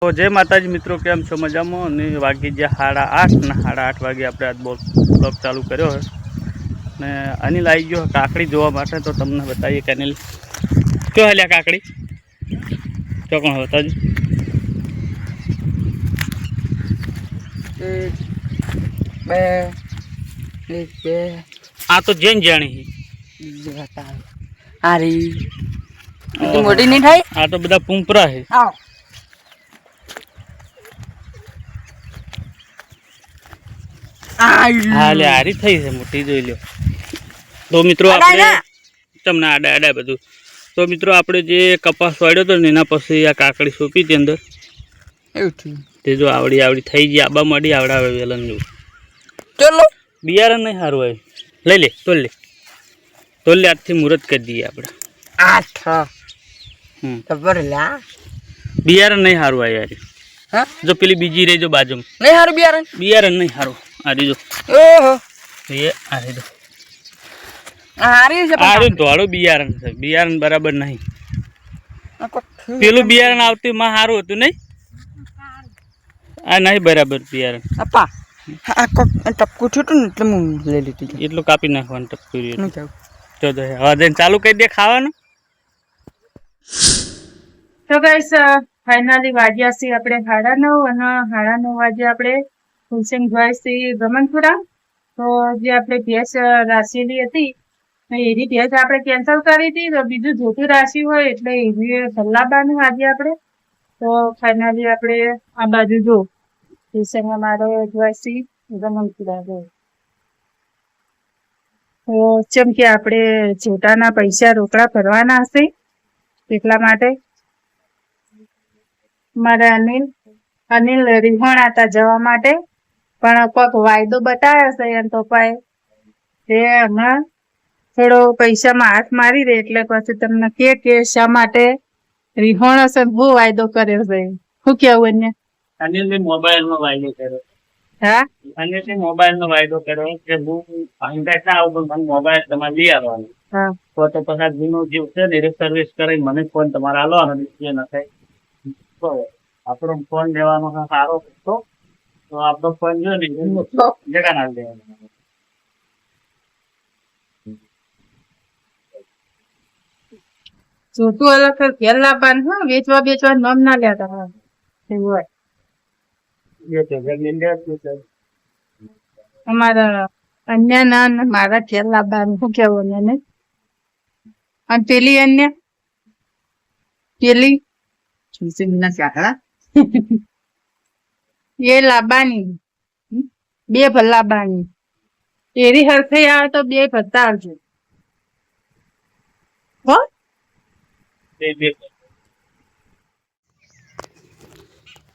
તો જય માતાજી મિત્રો, કેમ છો? મજામાં? અને વાગી ગયા 8:30 ને 8:30 વાગે આપણે આજ બ્લોગ ચાલુ કર્યો છે ને અનિલ આવી ગયો કાકડી જોવા માટે. તો તમને બતાવીએ કે અનિલ ક્યાં હલ્યા કાકડી ચોકણ હોતાજી આ તો જેન જાણી મોટી નહીં થાય. આ તો બધા પૂંપરા છે. હા લે હારી થઈ છે મોટી, જોઈ લો. તો મિત્રો આપણે તમને આડા બધું. તો મિત્રો આપણે જે કપાસ વાળ્યો હતો ને એના પછી આ કાકડી સોંપી હતી અંદર, એવું તે જો આવડી થઈ ગઈ. આબા મળી આવડાવે વેલન જેવું. ચલો બિયારણ નહીં સારું હોય, લઈ લે તોલ લે આજથી મુહૂર્ત કરી દઈએ આપણે. 8 ખબર લા બિયારણ નહીં સારું હોય યાર. હા જો પેલી બીજી રહી જો બાજુમાં નહીં સારું બિયારણ નહીં સારું. આ જો ઓહો એ આ જો હારી છે આ ધોળું બિયારણ છે. બિયારણ બરાબર નહીં. પેલું બિયારણ આવતું માં સારું હતું નહીં. આ નહીં બરાબર બિયારણ. અપ્પા આ ટપકું છૂટું ને એટલે હું લઈ લીધી. એટલું કાપી નાખવાનું ટપકું. તો હવે ચાલુ કરી દે ખાવાનું. તો ગાઈસ ફાઇનલી વાગ્યા છીએ આપણે 9:30 અને 9:30 વાગે આપણે ફુલસિંગ જોઈશી ગમનપુરા. તો જે આપણે ભેંસ રાશેલી હતી એની ભેંસ આપણે કેન્સલ કરી હતી. તો બીજું જોતું રાશી હોય એટલે એવી સલ્લાબાનું આજે આપણે. તો ફાઇનલી આપણે આ બાજુ જો ફુલસિંગ અમારો જોઈશી ગમનપુરા જો. તો જેમ કે આપણે જોટાના પૈસા રોકડા ભરવાના હશે એટલા માટે મારે અનિલ રીહોણ હતા જવા માટે, પણ કોઈક વાયદો બતાવ્યો છે એમ પપ્પાએ. તે હમણાં થોડો પૈસામાં હાથ મારી દે એટલે પછી તમને કે શા માટે રીહોણ હશે બહુ વાયદો કર્યો છે. શું કેવું એને? અનિલ મોબાઈલ નો વાયદો કર્યો. હા અનિલ મોબાઈલ નો વાયદો કર્યો કે હું પાંચ ના આવું પણ મોબાઈલ તમારે લઈ આવવાનો. હા તો પછી જૂનો જીવ છે ને સર્વિસ કરીને મને ફોન તમારે આલવાનો એ ન થાય. આપણો ફોન લેવાનો સારો તો આપણો ફોન જો ને જગા ના લેવાનો. જોતું અલગ ઘેર લાવવાનું હા, વેચવા નામ ના લેતા એવું હોય. અમારા અન્ય ના મારા ઘેર લાવવાનું શું કેવું ને. અને પેલી અન્ય પેલી એ લાવવાની 2 ભલ્લાબાની એરી હરખઈ આવે તો 2 ભરતા આવજો હો.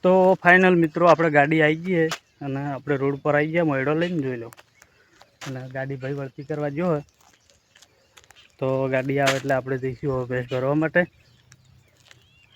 તો ફાઇનલ મિત્રો આપણે ગાડી આવી ગઈ અને આપણે રોડ પર આવી ગયા. મોયડો લઈને જોઈ લો. અને ગાડી ભાઈ વળતી કરવા જો તો ગાડી આવે એટલે આપણે જઈશું હવે ભેંસ ભરવા માટે.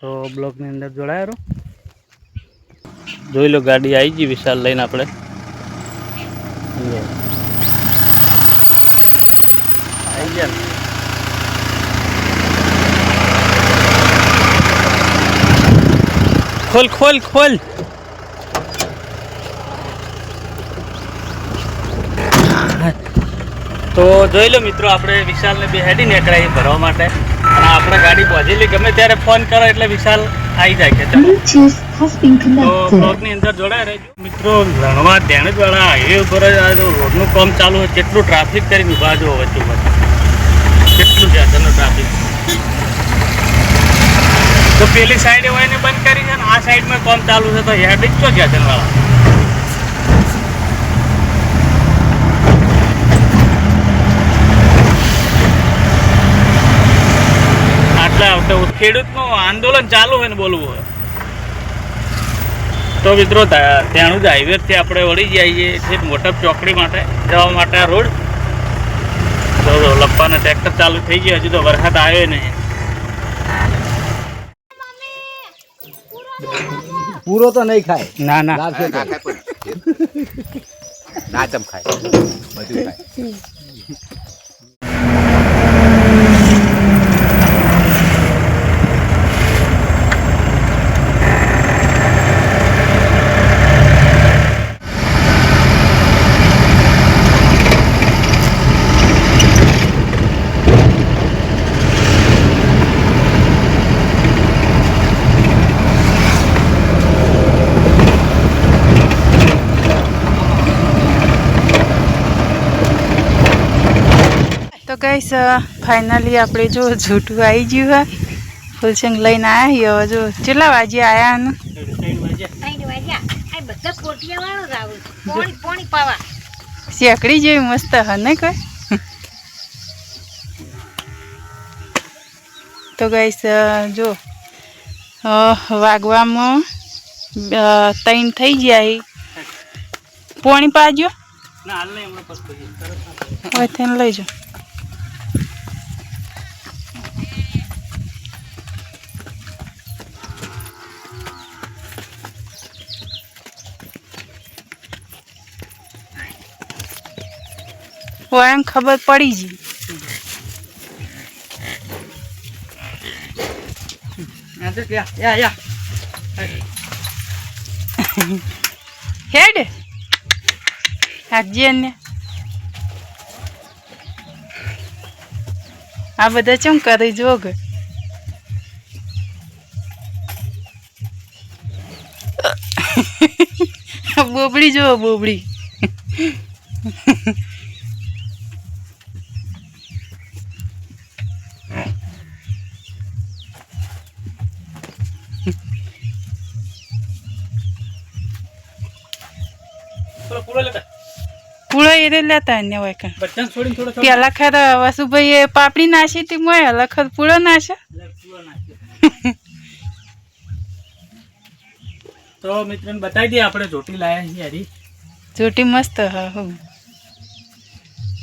તો બ્લોકની અંદર જોડાયા રહો. જોઈ લો ગાડી આવી ગઈ વિશાલ લઈને આપણે. આવી ગયા ને ખોલ. તો જોઈ લો મિત્રો આપણે વિશાલને બેહાડી નીકળાય ભરવા માટે. અને આપણે ગાડી પહોંચેલી ગમે ત્યારે ફોન કરો એટલે વિશાલ આવી જાય કે ચાલો. તો બ્લોગની અંદર જોડાય રહેજો મિત્રો. રણવા ધેણજવાળા હાઈવે ઉપર જ આ રોડનું કામ ચાલુ હોય. કેટલું ટ્રાફિક કરીને ઉભા જો વચ્ચે કેટલું જ્યાદાનું ટ્રાફિક. તો પેલી સાઈડે હોય ને બંધ કરી છે ને આ સાઈડમાં કામ ચાલુ છે તો હેડ જ તો જ્યાદાવાળા. ખેડૂતનું આંદોલન ચાલુ હોય ને બોલવું હોય તો મિત્રો ત્યાંનું જ હાઈવેથી આપણે વળી જઈએ છીએ મોટપ ચોકડી માટે જવા માટે આ રોડ. તો લપ્પાના ટ્રેક્ટર ચાલુ થઈ ગયા. હજુ તો વરસાદ આવ્યો નહીં. પૂરો તો નહીં ખાય. ના ના ચમ ખાય બધું ખાય. ગાઈસ ફાઇનલી આપણે જો જૂઠું આવી ગયું હે ફૂલસંગ લઈને આવ્યા હવે જો કેટલા વાગે આવ્યા ને 3 વાગ્યા શેકડી જેવી મસ્ત હે ને કોઈ તો ગાઈસ જો વાગવામાં 3 થઈ ગયા પોણી પાજો ના હાલ નહીં હમણાં પસ્તો છે હોય થઈને લઈ જાઓ હોય એમ ખબર પડી ગઈ હેડ હાજી ને આ બધા ચમ કરી જોગ બોબડી જો બોબડી પૂળો એ લેતા અન્ય હોય કાં બચ્ચાને છોડીને થોડો પેલા ખરા વાસુભાઈ એ પાપડી નાસી હતી મોય લખર પૂળો નાશે તો મિત્રોને બતાવી દઈએ આપણે જોટી લાયા છીએ હરી જોટી મસ્ત હા હું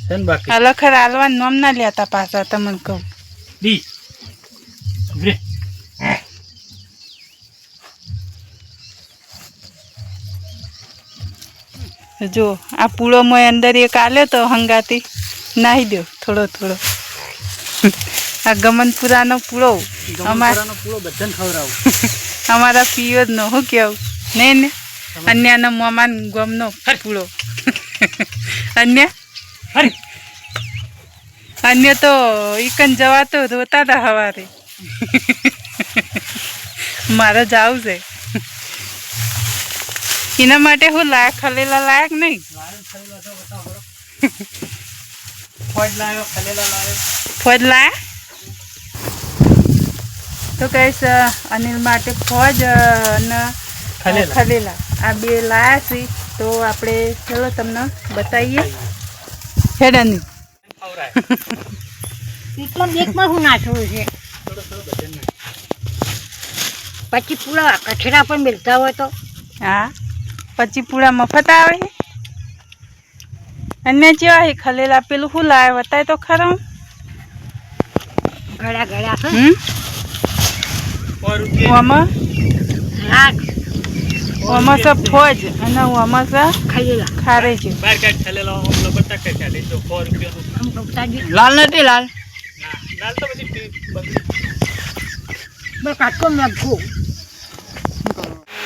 છે ને બાકી આ લખર હાલવા નોમ ના લેતા પાછા તમને કહું દી ઉભરે જો આ પૂળો મોય અંદર એક આલે તો હંગાતી નાહી દો થોડો થોડો આ ગમનપુરાનો પૂળો ગમનપુરાનો પૂળો બધાને ખવડાવું અમારા પિયો જ નો શું કેવું નહીં ને અન્યનો મમાન ગમનો પૂળો અન્ય હરી અન્ય તો ઈકન જવાતો રોતા હતા સવારે મારે જાવું છે એના માટે હું લાયક ખલેલા લાયક નહીં ફોજ લાવ્યો ખલેલા લાવ્યો ફોજ લાયા તો કહીશ અનિલ માટે ફોજ અને ખલેલા આ બે લાયા છે તો આપણે ચલો તમને બતાવીએ હેડ અનિલ એકમાં હું નાખવું છે પછી પૂરા કચરા પણ મિલતા હોય તો હા પછી પૂરા મફત આવે છે અન્ય જેવા છે ખલેલા પેલું શું લાવે બતાય તો ખરા ગળા ગળા છે આમાં આમાં છે ફોજ અને આમાં છે ખલેલા ખારે છે બાર કાઢ ખલેલા હમણાં બતા કે ચાલે તો 100 રૂપિયાનું લાલ નથી લાલ ના લાલ તો બધી મેં કાટકો નાખું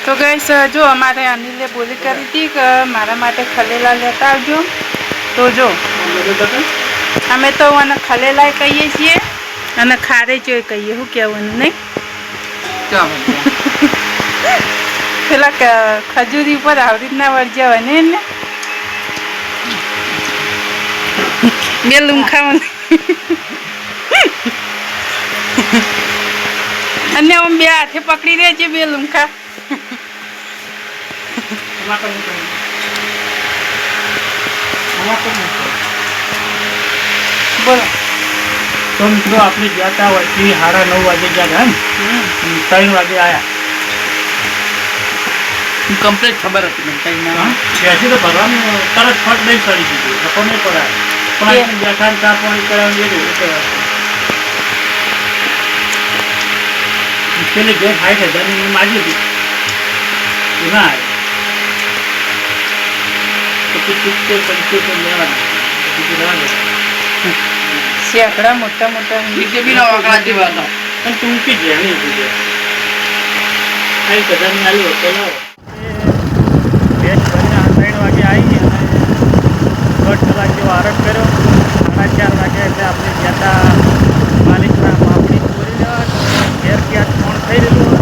તો ગઈશ જો અમારે અનિલે બોલી કરી હતી કે મારા માટે ખલેલા લેતા આવજો તો જો અમે તો અને ખલેલા કહીએ છીએ અને ખારે ચોય કહીએ શું કહેવાનું નહીં પેલા ખજૂરી ઉપર આવી રીતના વળજ્યા હોય ને એને બે લુંખા અને આમ બે હાથે પકડી રહેજે બે લુંખા બોલો તો મિત્રો આપણે ગયા હતા વચ્ચે 9:30 વાગે ગયા ને 3 વાગે આવ્યા કમ્પ્લીટ ખબર હતી મને કઈ ના બેસી તો ભરવાનું તરત ફટ નહીં ચડી દીધું લોકો નહીં પડાય પણ બેઠા ચા પાણી કરાવી પેલી ગેસ 60,000 માગી હતી ના આવે પછી 70-75 લેવાના બીજું લેવાના શેકડા મોટા મોટા પણ તું ઉકી જ નહીં ઉકી 60,000 આલ્યો તો લાવો બેસ કરીને 3 વાગે આવી અને 1 કલાક જેવો આરામ કર્યો 4:30 વાગે એટલે આપણે ગયા હતા માલિકના માપણી પૂરી લેવા ઘેર ક્યાં ફોન થઈ રહેલું